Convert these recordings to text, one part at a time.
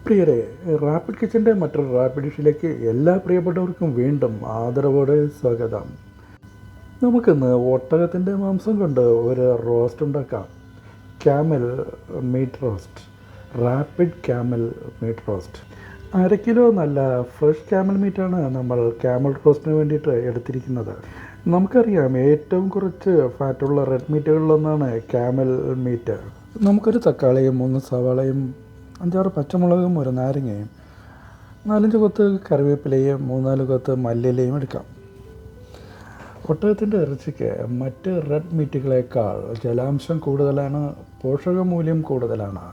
പ്രിയരെ, റാപ്പിഡ് കിച്ചൻ്റെ മറ്റൊരു റാപ്പിഡ് ഡിഷിലേക്ക് എല്ലാ പ്രിയപ്പെട്ടവർക്കും വീണ്ടും ആദരവോടെ സ്വാഗതം. നമുക്കിന്ന് ഒട്ടകത്തിൻ്റെ മാംസം കൊണ്ട് ഒരു റോസ്റ്റ് ഉണ്ടാക്കാം. Camel meat roast, rapid camel meat roast. 1/2 kilo നല്ല ഫ്രഷ് ക്യാമൽ മീറ്റാണ് നമ്മൾ ക്യാമൽ റോസ്റ്റിന് വേണ്ടിയിട്ട് എടുത്തിരിക്കുന്നത്. നമുക്കറിയാം, ഏറ്റവും കുറച്ച് ഫാറ്റുള്ള റെഡ് മീറ്റുകളിലൊന്നാണ് ക്യാമൽ മീറ്റ്. നമുക്കൊരു തക്കാളിയും 3 സവാളയും 5-6 പച്ചമുളകും ഒരു നാരങ്ങയും 4-5 കൊത്ത് കറിവേപ്പിലയും 3-4 കൊത്ത് മല്ലിയിലയും എടുക്കാം. ഒട്ടകത്തിൻ്റെ ഇറച്ചിക്ക് മറ്റ് റെഡ് മീറ്റുകളേക്കാൾ ജലാംശം കൂടുതലാണ്, പോഷകമൂല്യം കൂടുതലാണ്.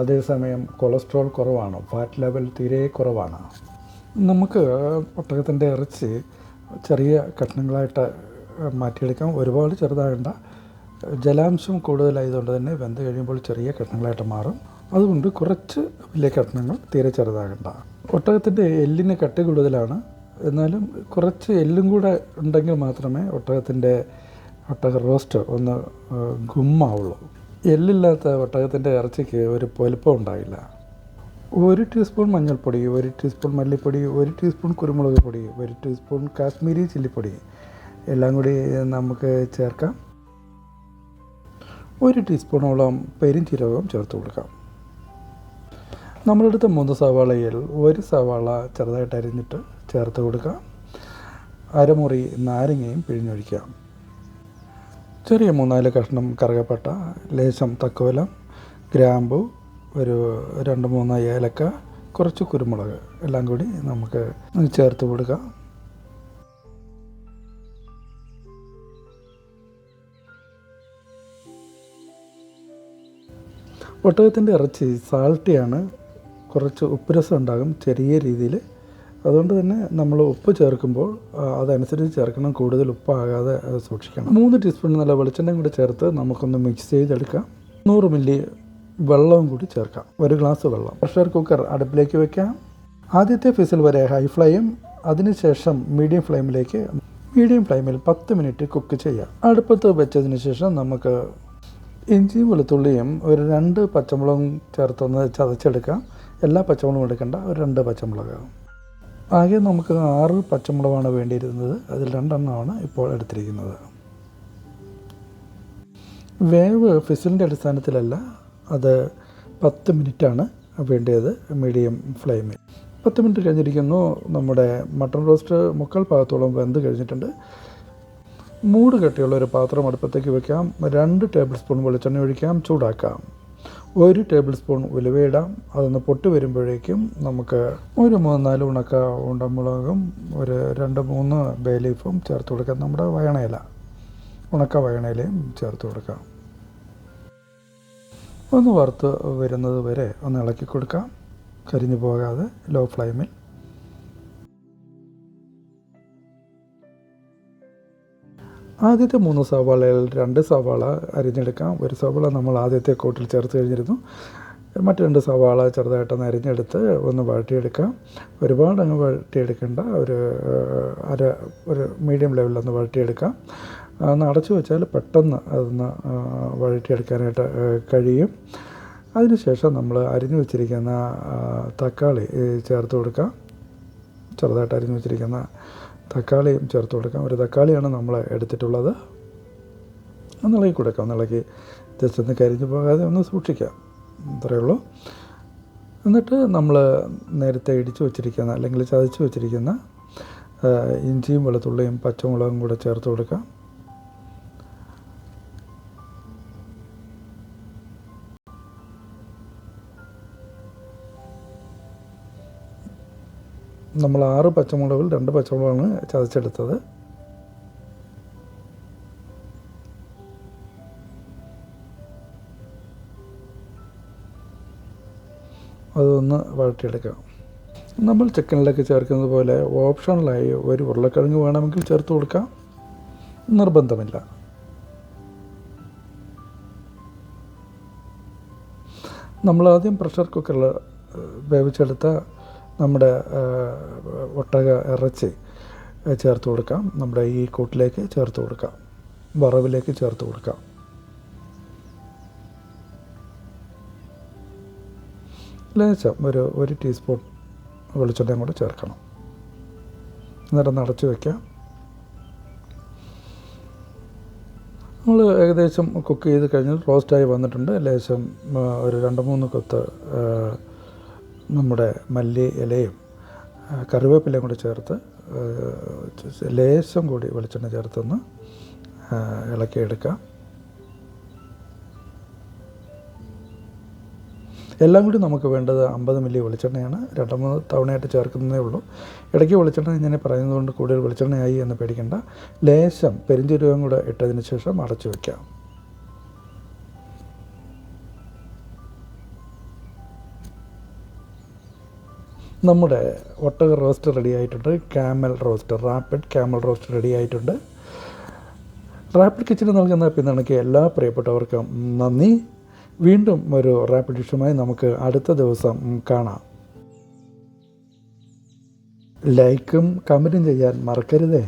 അതേസമയം കൊളസ്ട്രോൾ കുറവാണ്, ഫാറ്റ് ലെവൽ തീരെ കുറവാണ്. നമുക്ക് ഒട്ടകത്തിൻ്റെ ഇറച്ചി ചെറിയ കഷ്ണങ്ങളായിട്ട് മാറ്റിയെടുക്കാം. ഒരുപാട് ചെറുതാകേണ്ട. ജലാംശം കൂടുതലായതുകൊണ്ട് തന്നെ വെന്ത് കഴിയുമ്പോൾ ചെറിയ കഷ്ണങ്ങളായിട്ട് മാറും. അതുകൊണ്ട് കുറച്ച് വലിയ കഷ്ണങ്ങൾ, തീരെ ചെറുതാകണ്ട. ഒട്ടകത്തിൻ്റെ എല്ലിന് കട്ടി കൂടുതലാണ്, എന്നാലും കുറച്ച് എല്ലും കൂടെ ഉണ്ടെങ്കിൽ മാത്രമേ ഒട്ടക റോസ്റ്റ് ഒന്ന് ഗുമ്മാവുള്ളൂ. എല്ലില്ലാത്ത ഒട്ടകത്തിൻ്റെ ഇറച്ചിക്ക് ഒരു പൊലിപ്പം ഉണ്ടാവില്ല. 1 ടീസ്പൂൺ മഞ്ഞൾപ്പൊടി, 1 ടീസ്പൂൺ മല്ലിപ്പൊടി, 1 ടീസ്പൂൺ കുരുമുളക് പൊടി, 1 ടീസ്പൂൺ കാശ്മീരി ചില്ലിപ്പൊടി എല്ലാം കൂടി നമുക്ക് ചേർക്കാം. 1 ടീസ്പൂണോളം പെരുംജീരകം ചേർത്ത് കൊടുക്കാം. നമ്മളെടുത്ത 3 സവാളയിൽ 1 സവാള ചെറുതായിട്ട് അരിഞ്ഞിട്ട് ചേർത്ത് കൊടുക്കാം. അരമുറി നാരങ്ങയും പിഴിഞ്ഞൊഴിക്കാം. ചെറിയ 3-4 കഷ്ണം കറുകപ്പട്ട, ലേശം തക്കോലം, ഗ്രാമ്പു, ഒരു 2-3 ഏലക്ക, കുറച്ച് കുരുമുളക് എല്ലാം കൂടി നമുക്ക് ചേർത്ത് കൊടുക്കാം. ഒട്ടകത്തിൻ്റെ ഇറച്ചി സാൾട്ടിയാണ്, കുറച്ച് ഉപ്പ് രസം ഉണ്ടാകും ചെറിയ രീതിയിൽ. അതുകൊണ്ട് തന്നെ നമ്മൾ ഉപ്പ് ചേർക്കുമ്പോൾ അതനുസരിച്ച് ചേർക്കണം, കൂടുതൽ ഉപ്പാകാതെ സൂക്ഷിക്കണം. 3 ടീസ്പൂൺ നല്ല വെളിച്ചെണ്ണയും കൂടി ചേർത്ത് നമുക്കൊന്ന് മിക്സ് ചെയ്തെടുക്കാം. 100 മില്ലി വെള്ളവും കൂടി ചേർക്കാം, 1 ഗ്ലാസ് വെള്ളം. പ്രഷർ കുക്കർ അടുപ്പിലേക്ക് വയ്ക്കാം. ആദ്യത്തെ ഫിസിൽ വരെ ഹൈ ഫ്ലെയിം, അതിനുശേഷം മീഡിയം ഫ്ലെയിമിൽ 10 മിനിറ്റ് കുക്ക് ചെയ്യാം. അടുപ്പത്ത് വെച്ചതിന് ശേഷം നമുക്ക് ഇഞ്ചിയും വെളുത്തുള്ളിയും ഒരു 2 പച്ചമുളകും ചേർത്തൊന്ന് ചതച്ചെടുക്കാം. എല്ലാ പച്ചമുളകും എടുക്കേണ്ട, ഒരു 2 പച്ചമുളക്. ആകെ നമുക്ക് 6 പച്ചമുളകാണ് വേണ്ടിയിരുന്നത്, അതിൽ 2 എണ്ണമാണ് ഇപ്പോൾ എടുത്തിരിക്കുന്നത്. വേവ് ഫിസിലിൻ്റെ അടിസ്ഥാനത്തിലല്ല, അത് 10 മിനിറ്റാണ് വേണ്ടത് മീഡിയം ഫ്ലെയിമിൽ. 10 മിനിറ്റ് കഴിഞ്ഞിരിക്കുന്നു. നമ്മുടെ മട്ടൺ റോസ്റ്റ് 3/4 ഭാഗത്തോളം വെന്ത് കഴിഞ്ഞിട്ടുണ്ട്. മൂട് കെട്ടിയുള്ള ഒരു പാത്രം അടുപ്പത്തേക്ക് വയ്ക്കാം. 2 ടേബിൾ സ്പൂൺ വെളിച്ചെണ്ണ ഒഴിക്കാം, ചൂടാക്കാം. 1 ടേബിൾ സ്പൂൺ ഉലുവയിടാം. അതൊന്ന് പൊട്ടി വരുമ്പോഴേക്കും നമുക്ക് ഒരു 3-4 ഉണക്ക ഉണ്ടമുളകും ഒരു 2-3 ബേ ലീഫും ചേർത്ത് കൊടുക്കാം. നമ്മുടെ ഉണക്ക വയണയിലയും ചേർത്ത് കൊടുക്കാം. ഒന്ന് വറുത്ത് വരുന്നത് വരെ ഒന്ന് ഇളക്കി കൊടുക്കാം, കരിഞ്ഞു പോകാതെ ലോ ഫ്ലെയിമിൽ. ആദ്യത്തെ 3 സവാളയിൽ 2 സവാള അരിഞ്ഞെടുക്കാം. 1 സവാള നമ്മൾ ആദ്യത്തെ കോട്ടിൽ ചേർത്ത് കഴിഞ്ഞിരുന്നു. മറ്റ് 2 സവാള ചെറുതായിട്ടൊന്ന് അരിഞ്ഞെടുത്ത് ഒന്ന് വഴറ്റിയെടുക്കാം. ഒരുപാട് അങ്ങ് വഴറ്റിയെടുക്കേണ്ട, ഒരു മീഡിയം ലെവലിലൊന്ന് വഴറ്റിയെടുക്കാം. ഒന്ന് അടച്ചു വെച്ചാൽ പെട്ടെന്ന് അതൊന്ന് വഴറ്റിയെടുക്കാനായിട്ട് കഴിയും. അതിനുശേഷം നമ്മൾ അരിഞ്ഞു വെച്ചിരിക്കുന്ന തക്കാളി ചേർത്ത് കൊടുക്കാം. ചെറുതായിട്ട് അരിഞ്ഞു വെച്ചിരിക്കുന്ന തക്കാളിയും ചേർത്ത് കൊടുക്കാം. 1 തക്കാളിയാണ് നമ്മൾ എടുത്തിട്ടുള്ളത്. ഒന്ന് ഇളക്കി കൊടുക്കാം. ഒന്ന് ഇളക്കി ജസ്റ്റ് ഒന്ന് കരിഞ്ഞു പോകാതെ ഒന്ന് സൂക്ഷിക്കാം, അത്രയേ ഉള്ളൂ. എന്നിട്ട് നമ്മൾ നേരത്തെ ഇടിച്ചു വച്ചിരിക്കുന്ന അല്ലെങ്കിൽ ചതച്ച് വച്ചിരിക്കുന്ന ഇഞ്ചിയും വെളുത്തുള്ളിയും പച്ചമുളകും കൂടെ ചേർത്ത് കൊടുക്കാം. നമ്മൾ 6 പച്ചമുളകിൽ 2 പച്ചമുളകാണ് ചതച്ചെടുത്തത്. അതൊന്ന് വഴറ്റിയെടുക്കാം. നമ്മൾ ചിക്കനിലേക്ക് ചേർക്കുന്നത് പോലെ ഓപ്ഷണലായി 1 ഉരുളക്കിഴങ്ങ് വേണമെങ്കിൽ ചേർത്ത് കൊടുക്കാം, നിർബന്ധമില്ല. നമ്മളാദ്യം പ്രഷർ കുക്കറിൽ വേവിച്ചെടുത്ത നമ്മുടെ ഒട്ടക ഇറച്ചി ചേർത്ത് കൊടുക്കാം. നമ്മുടെ ഈ കൂട്ടിലേക്ക് ചേർത്ത് കൊടുക്കാം, വറവിലേക്ക് ചേർത്ത് കൊടുക്കാം. ലേശം ഒരു ടീസ്പൂൺ വെളിച്ചെണ്ണയും കൂടെ ചേർക്കണം. എന്നിട്ട് അടച്ച് വയ്ക്കാം. നമ്മൾ ഏകദേശം കുക്ക് ചെയ്ത് കഴിഞ്ഞ് റോസ്റ്റായി വന്നിട്ടുണ്ട്. ലേശം ഒരു 2-3 കൊത്ത് നമ്മുടെ മല്ലി ഇലയും കറിവേപ്പിലയും കൂടി ചേർത്ത് ലേശം കൂടി വെളിച്ചെണ്ണ ചേർത്തൊന്ന് ഇളക്കിയെടുക്കാം. എല്ലാം കൂടി നമുക്ക് വേണ്ടത് 50 മില്ലി വെളിച്ചെണ്ണയാണ്. 2-3 തവണയായിട്ട് ചേർക്കുന്നതേ ഉള്ളൂ. ഇടയ്ക്ക് വെളിച്ചെണ്ണ ഇങ്ങനെ പറയുന്നതുകൊണ്ട് കൂടുതൽ വെളിച്ചെണ്ണയായി എന്ന് പേടിക്കേണ്ട. ലേശം പെരിഞ്ജീരകം കൂടെ ഇട്ടതിന് ശേഷം അടച്ചു വയ്ക്കാം. നമ്മുടെ ഒട്ടക റോസ്റ്റ് റെഡി ആയിട്ടുണ്ട്. റാപ്പിഡ് ക്യാമൽ റോസ്റ്റ് റെഡി ആയിട്ടുണ്ട്. റാപ്പിഡ് കിച്ചന് നൽകുന്ന പിന്തുണയ്ക്ക് എല്ലാ പ്രിയപ്പെട്ടവർക്കും നന്ദി. വീണ്ടും ഒരു റാപ്പിഡ് ഡിഷുമായി നമുക്ക് അടുത്ത ദിവസം കാണാം. ലൈക്കും കമൻറ്റും ചെയ്യാൻ മറക്കരുതേ.